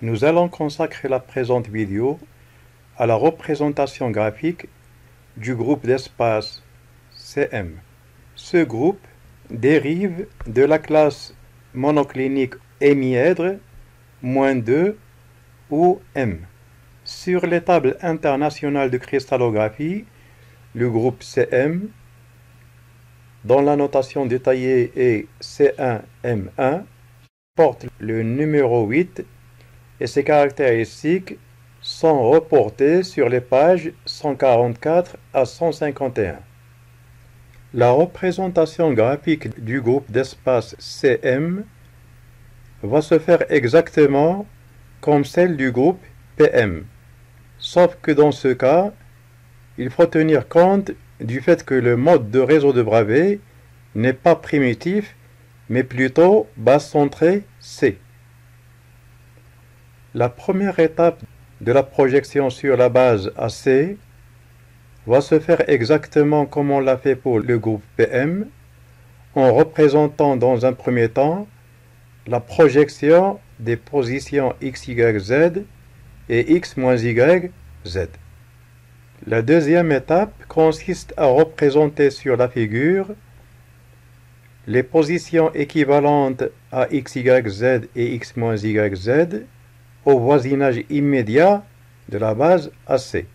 Nous allons consacrer la présente vidéo à la représentation graphique du groupe d'espace CM. Ce groupe dérive de la classe monoclinique hémièdre -2 ou M. Sur les tables internationales de cristallographie, le groupe CM, dont la notation détaillée est C1M1, porte le numéro 8 et ses caractéristiques sont reportées sur les pages 144 à 151. La représentation graphique du groupe d'espace CM va se faire exactement comme celle du groupe PM, sauf que dans ce cas, il faut tenir compte du fait que le mode de réseau de Bravais n'est pas primitif, mais plutôt bas-centré C. La première étape de la projection sur la base AC va se faire exactement comme on l'a fait pour le groupe PM, en représentant dans un premier temps la projection des positions x, y, z et x moins y, z. La deuxième étape consiste à représenter sur la figure les positions équivalentes à x, y, z et x moins y, z au voisinage immédiat de la base AC.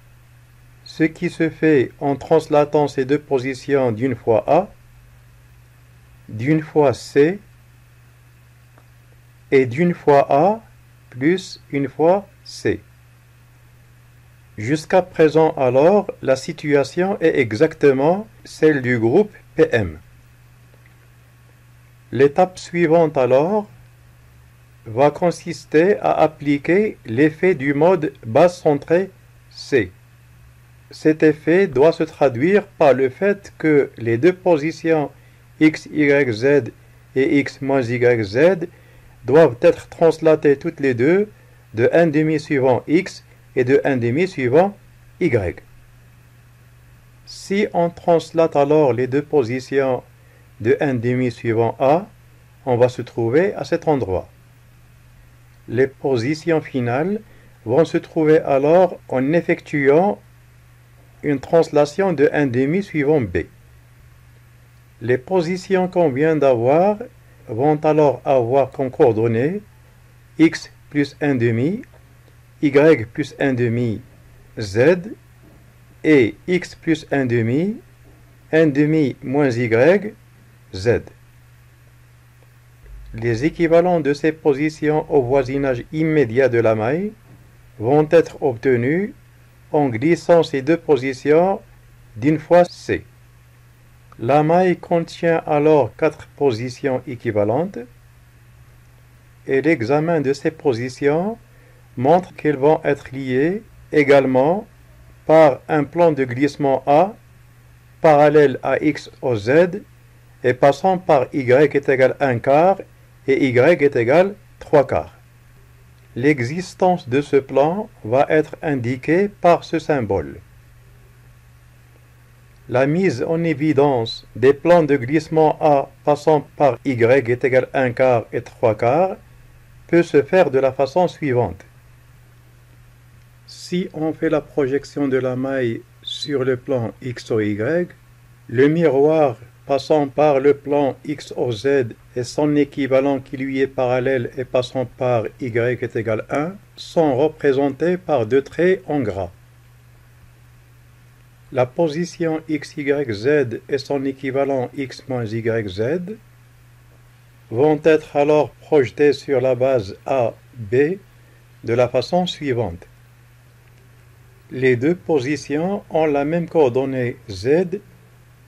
Ce qui se fait en translatant ces deux positions d'une fois A, d'une fois C et d'une fois A plus une fois C. Jusqu'à présent alors, la situation est exactement celle du groupe PM. L'étape suivante alors va consister à appliquer l'effet du mode bas-centré C. Cet effet doit se traduire par le fait que les deux positions x, y, z et x moins y, z doivent être translatées toutes les deux de 1/2 suivant x et de 1/2 suivant y. Si on translate alors les deux positions de 1/2 suivant a, on va se trouver à cet endroit. Les positions finales vont se trouver alors en effectuant une translation de 1/2 suivant b. Les positions qu'on vient d'avoir vont alors avoir comme coordonnées x plus 1/2, y plus 1/2, z et x plus 1/2, 1/2 moins y, z. Les équivalents de ces positions au voisinage immédiat de la maille vont être obtenus en glissant ces deux positions d'une fois C. La maille contient alors 4 positions équivalentes et l'examen de ces positions montre qu'elles vont être liées également par un plan de glissement A parallèle à x au z et passant par y est égal 1/4 et y est égal 3/4. L'existence de ce plan va être indiquée par ce symbole. La mise en évidence des plans de glissement A passant par y est égal 1/4 et 3/4 peut se faire de la façon suivante. Si on fait la projection de la maille sur le plan x au y, le miroir passant par le plan x au z et son équivalent qui lui est parallèle et passant par y est égal 1 sont représentés par deux traits en gras. La position x, y, z et son équivalent x moins y, z vont être alors projetés sur la base AB de la façon suivante. Les deux positions ont la même coordonnée z,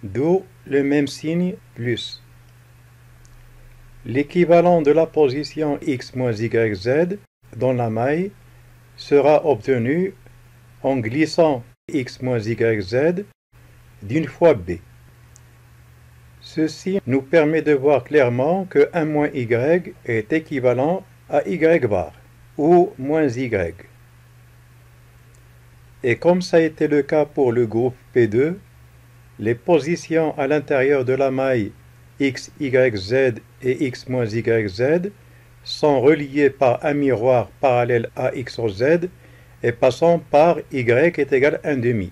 d'où le même signe plus. L'équivalent de la position x moins y, z dans la maille sera obtenu en glissant x moins y, z d'une fois b. Ceci nous permet de voir clairement que 1 moins y est équivalent à y bar, ou moins y. Et comme ça a été le cas pour le groupe P2, les positions à l'intérieur de la maille x, y, z et x moins y, z sont reliés par un miroir parallèle à x au z et passant par y est égal à 1 demi.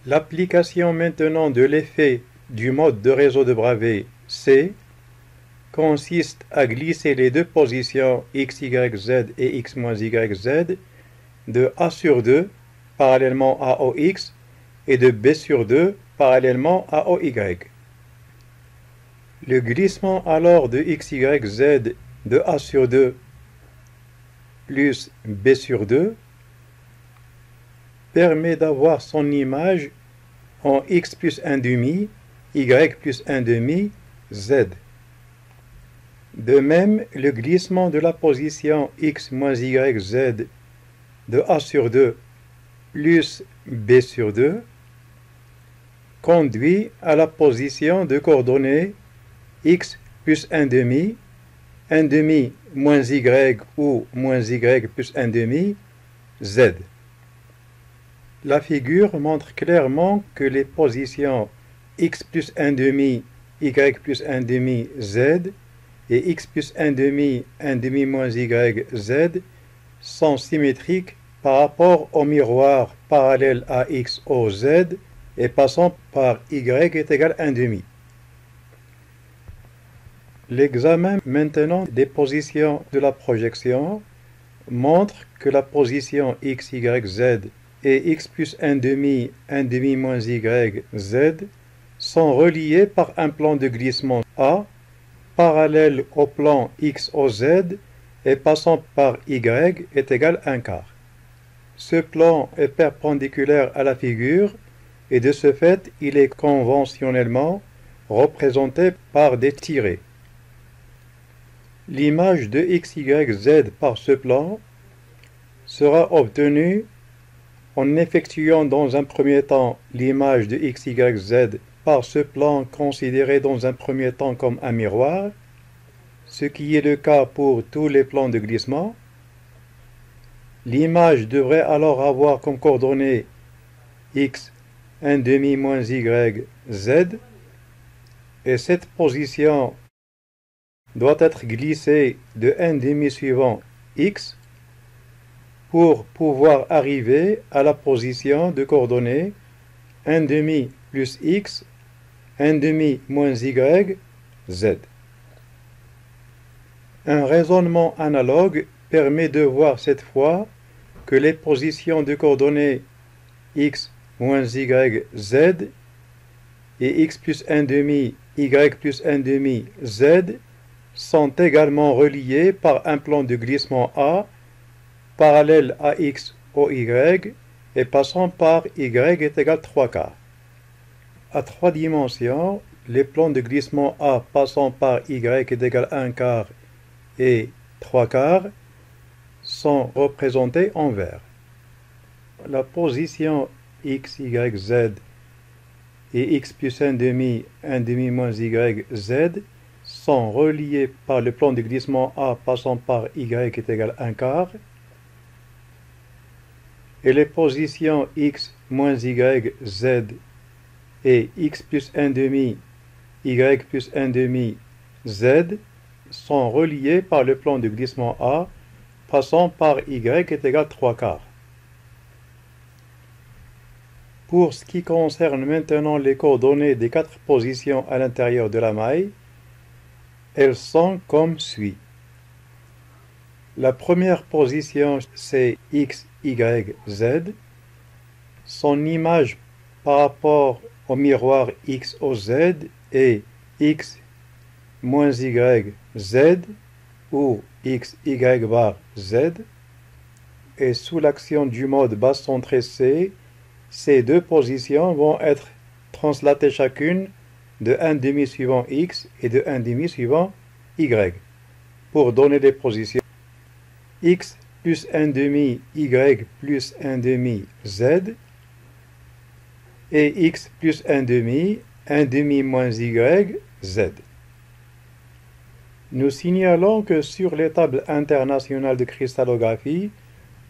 L'application maintenant de l'effet du mode de réseau de Bravais C consiste à glisser les deux positions x, y, z et x moins y, z de A sur 2 parallèlement à OX et de B sur 2 parallèlement à OY. Le glissement alors de x, y, z de A sur 2 plus B sur 2 permet d'avoir son image en x plus 1 demi, y plus 1 demi, z. De même, le glissement de la position x moins y, z de A sur 2 plus B sur 2 conduit à la position de coordonnées x plus 1 demi moins y ou moins y plus 1 demi, z. La figure montre clairement que les positions x plus 1 demi, y plus 1 demi, z et x plus 1 demi moins y, z sont symétriques par rapport au miroir parallèle à x au z et passant par y est égal à 1 demi. L'examen maintenant des positions de la projection montre que la position x, y, z et x plus 1 demi moins y, z sont reliés par un plan de glissement A parallèle au plan x au z et passant par y est égal à 1 quart. Ce plan est perpendiculaire à la figure et de ce fait il est conventionnellement représenté par des tirets. L'image de x, y, z par ce plan sera obtenue en effectuant dans un premier temps l'image de x, y, z par ce plan considéré dans un premier temps comme un miroir, ce qui est le cas pour tous les plans de glissement. L'image devrait alors avoir comme coordonnées x 1 demi moins y, z, et cette position doit être glissée de 1 demi suivant x pour pouvoir arriver à la position de coordonnées 1 demi plus x, 1 demi moins y, z. Un raisonnement analogue permet de voir cette fois que les positions de coordonnées x moins y, z et x plus 1 demi, y plus 1 demi, z sont également reliées par un plan de glissement A parallèle à x au y et passant par y est égal à 3 quarts. À 3 dimensions, les plans de glissement A passant par y est égal à 1 quart et 3 quarts sont représentés en vert. La position x, y, z et x plus 1 demi moins y, z sont reliés par le plan de glissement A passant par y est égal à 1 quart et les positions x moins y, z et x plus 1 demi, y plus 1 demi, z sont reliés par le plan de glissement A passant par y est égal à 3 quarts. Pour ce qui concerne maintenant les coordonnées des 4 positions à l'intérieur de la maille, elles sont comme suit. La première position, c'est x, y, z. Son image par rapport au miroir x au z est x moins y, z ou x, y bar z. Et sous l'action du mode base centrée C, ces deux positions vont être translatées chacune de 1 demi suivant x et de 1 demi suivant y pour donner les positions x plus 1 demi, y plus 1 demi, z et x plus 1 demi moins y, z. Nous signalons que sur les tables internationales de cristallographie,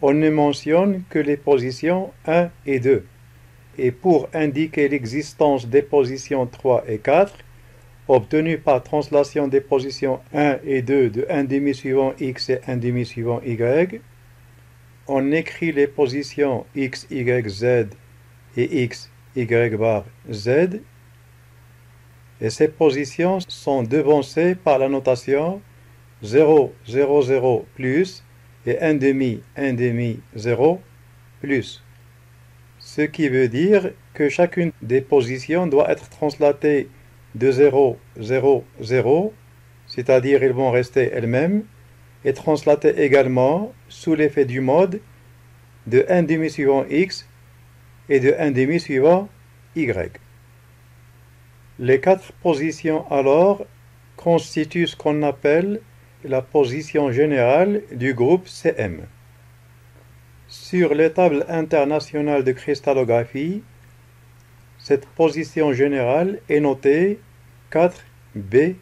on ne mentionne que les positions 1 et 2. Et pour indiquer l'existence des positions 3 et 4, obtenu par translation des positions 1 et 2 de 1 demi suivant x et 1 demi suivant y, on écrit les positions x, y, z et x, y bar z, et ces positions sont devancées par la notation 0, 0, 0 plus et 1 demi, 0 plus. Ce qui veut dire que chacune des positions doit être translatée de 0, 0, 0, c'est-à-dire elles vont rester elles-mêmes, et translatée également sous l'effet du mode de 1 demi suivant x et de 1 demi suivant y. Les quatre positions alors constituent ce qu'on appelle la position générale du groupe CM. Sur les tables internationales de cristallographie, cette position générale est notée 4B1.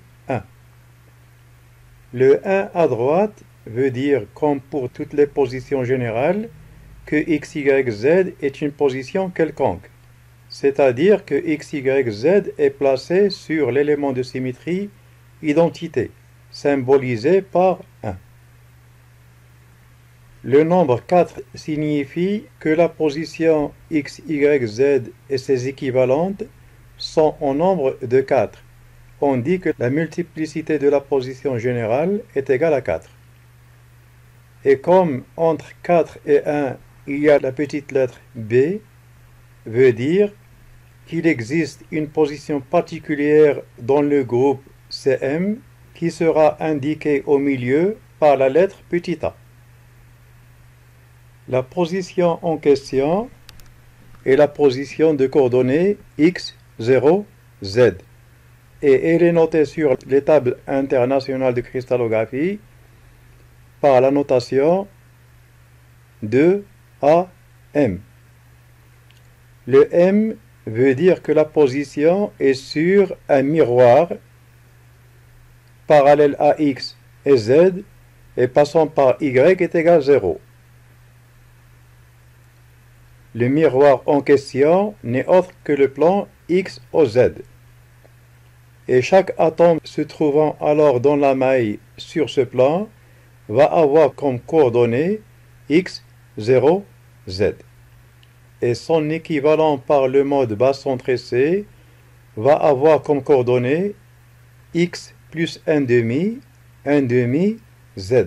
Le 1 à droite veut dire, comme pour toutes les positions générales, que x, y, z est une position quelconque, c'est-à-dire que x, y, z est placé sur l'élément de symétrie identité, symbolisé par 1. Le nombre 4 signifie que la position x, y, z et ses équivalentes sont en nombre de 4. On dit que la multiplicité de la position générale est égale à 4. Et comme entre 4 et 1, il y a la petite lettre B, veut dire qu'il existe une position particulière dans le groupe CM qui sera indiquée au milieu par la lettre petit a. La position en question est la position de coordonnées x, 0, z. Et elle est notée sur les tables internationales de cristallographie par la notation 2AM. Le M veut dire que la position est sur un miroir parallèle à x et z et passant par y est égal à 0. Le miroir en question n'est autre que le plan x au z. Et chaque atome se trouvant alors dans la maille sur ce plan va avoir comme coordonnées x, 0, z. Et son équivalent par le mode bas centré C va avoir comme coordonnées x plus 1 demi, z.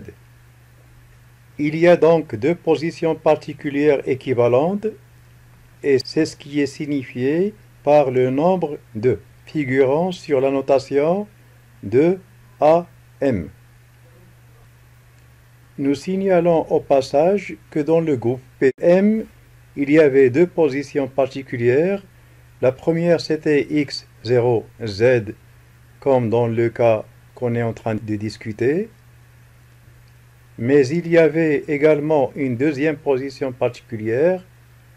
Il y a donc deux positions particulières équivalentes et c'est ce qui est signifié par le nombre 2, figurant sur la notation de AM. Nous signalons au passage que dans le groupe PM, il y avait deux positions particulières. La première c'était x, 0, z, comme dans le cas qu'on est en train de discuter. Mais il y avait également une deuxième position particulière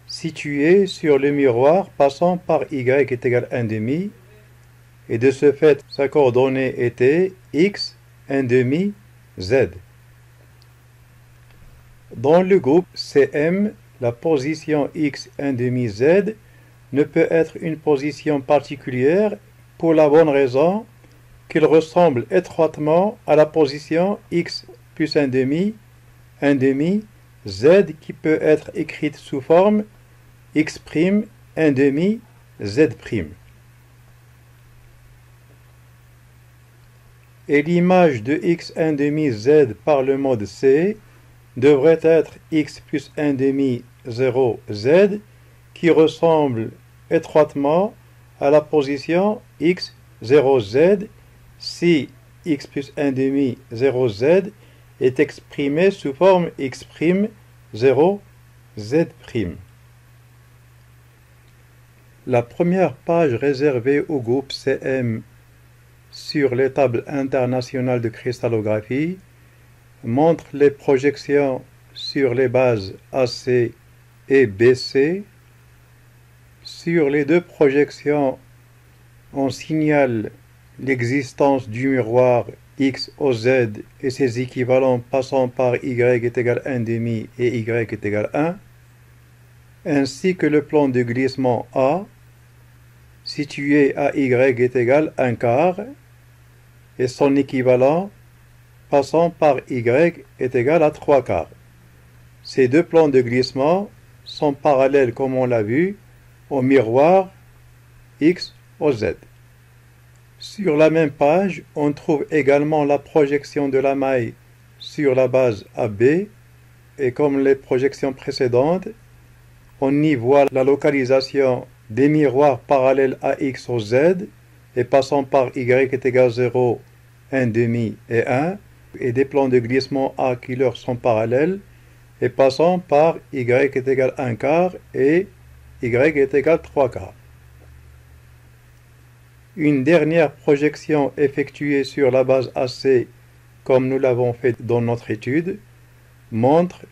située sur le miroir passant par y est égal à 1 demi, et de ce fait sa coordonnée était x 1 demi z. Dans le groupe CM, la position x 1 demi z ne peut être une position particulière pour la bonne raison qu'il ressemble étroitement à la position x plus 1 demi, z qui peut être écrite sous forme x', 1 demi, z'. Et l'image de x 1 demi z par le mode C devrait être x plus 1 demi 0 z qui ressemble étroitement à la position x 0 z si x plus 1 demi 0 z est exprimé sous forme x', 0 z'. La première page réservée au groupe CM sur les tables internationales de cristallographie montre les projections sur les bases AC et BC. Sur les deux projections, on signale l'existence du miroir x au z et ses équivalents passant par y est égal à 1 demi et y est égal à 1, ainsi que le plan de glissement A. situé à y est égal à 1/4 et son équivalent passant par y est égal à 3/4. Ces deux plans de glissement sont parallèles, comme on l'a vu, au miroir x au z. Sur la même page, on trouve également la projection de la maille sur la base AB, et comme les projections précédentes, on y voit la localisation des miroirs parallèles à x au z et passant par y est égal à 0, 1/2 et 1, et des plans de glissement A qui leur sont parallèles et passant par y est égal à 1/4 et y est égal à 3/4. Une dernière projection effectuée sur la base AC, comme nous l'avons fait dans notre étude, montre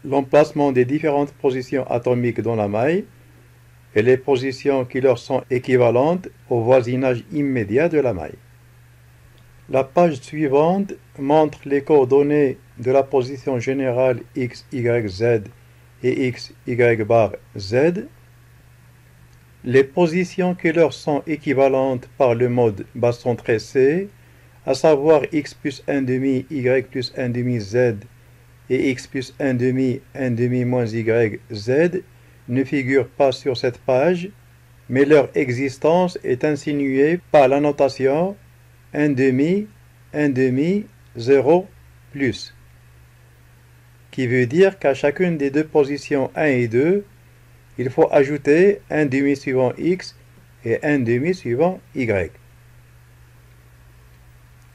l'emplacement des différentes positions atomiques dans la maille et les positions qui leur sont équivalentes au voisinage immédiat de la maille. La page suivante montre les coordonnées de la position générale x, y, z et x, y bar z. Les positions qui leur sont équivalentes par le mode base centrée C, à savoir x plus 1/2, y plus 1/2 z et x plus 1/2, 1/2 moins y, z, ne figurent pas sur cette page, mais leur existence est insinuée par la notation 1/2, 1/2, 0, plus, qui veut dire qu'à chacune des deux positions 1 et 2, il faut ajouter 1/2 suivant x et 1/2 suivant y.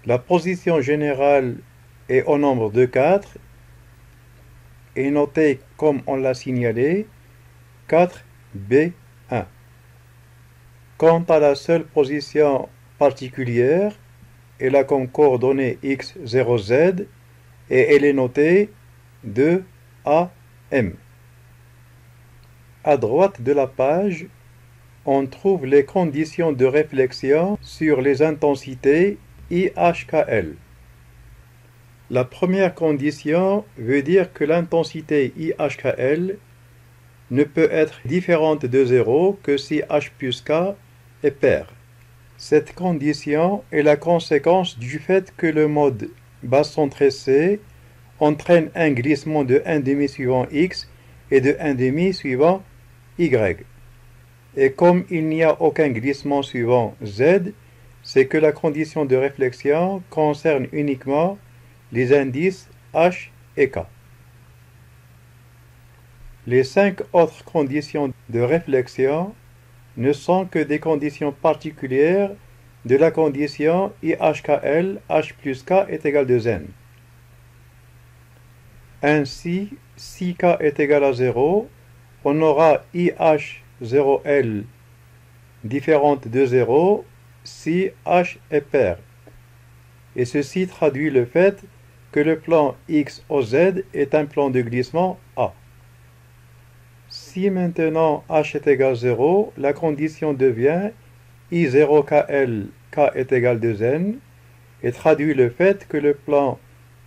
La position générale est au nombre de 4 et notée comme on l'a signalé 4B1. Quant à la seule position particulière, elle a comme coordonnée x, 0, z et elle est notée 2AM. À droite de la page, on trouve les conditions de réflexion sur les intensités IHKL. La première condition veut dire que l'intensité IHKL ne peut être différente de 0 que si H plus K est pair. Cette condition est la conséquence du fait que le mode base centrée C entraîne un glissement de 1/2 suivant x et de 1/2 suivant y. Et comme il n'y a aucun glissement suivant z, c'est que la condition de réflexion concerne uniquement les indices h et k. Les 5 autres conditions de réflexion ne sont que des conditions particulières de la condition IHKL H plus K est égal à 2n. Ainsi, si K est égal à 0, on aura IH0L différente de 0 si H est pair. Et ceci traduit le fait que le plan X au Z est un plan de glissement A. Si maintenant H est égal à 0, la condition devient I0KL K est égal à 2n et traduit le fait que le plan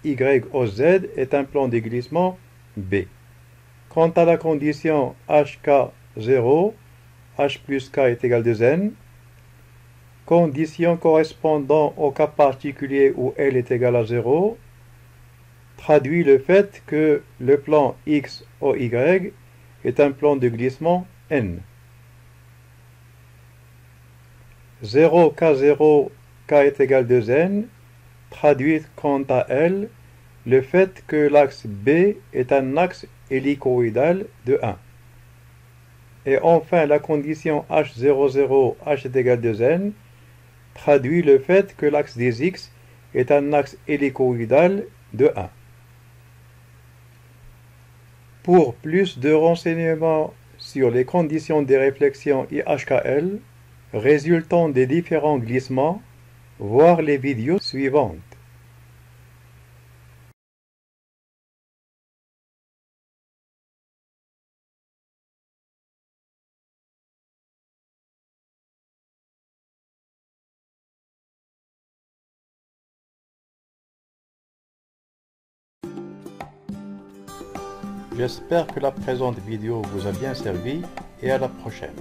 Y au Z est un plan de glissement B. Quant à la condition HK0, H plus K est égal à 2n, condition correspondant au cas particulier où L est égal à 0, traduit le fait que le plan X au Y est un plan de glissement N. 0K0, K est égal à 2n, traduit quant à elle le fait que l'axe B est un axe hélicoïdal de 1. Et enfin, la condition H00, H est égal à 2n, traduit le fait que l'axe des X est un axe hélicoïdal de 1. Pour plus de renseignements sur les conditions des réflexions IHKL résultant des différents glissements, voir les vidéos suivantes. J'espère que la présente vidéo vous a bien servi et à la prochaine.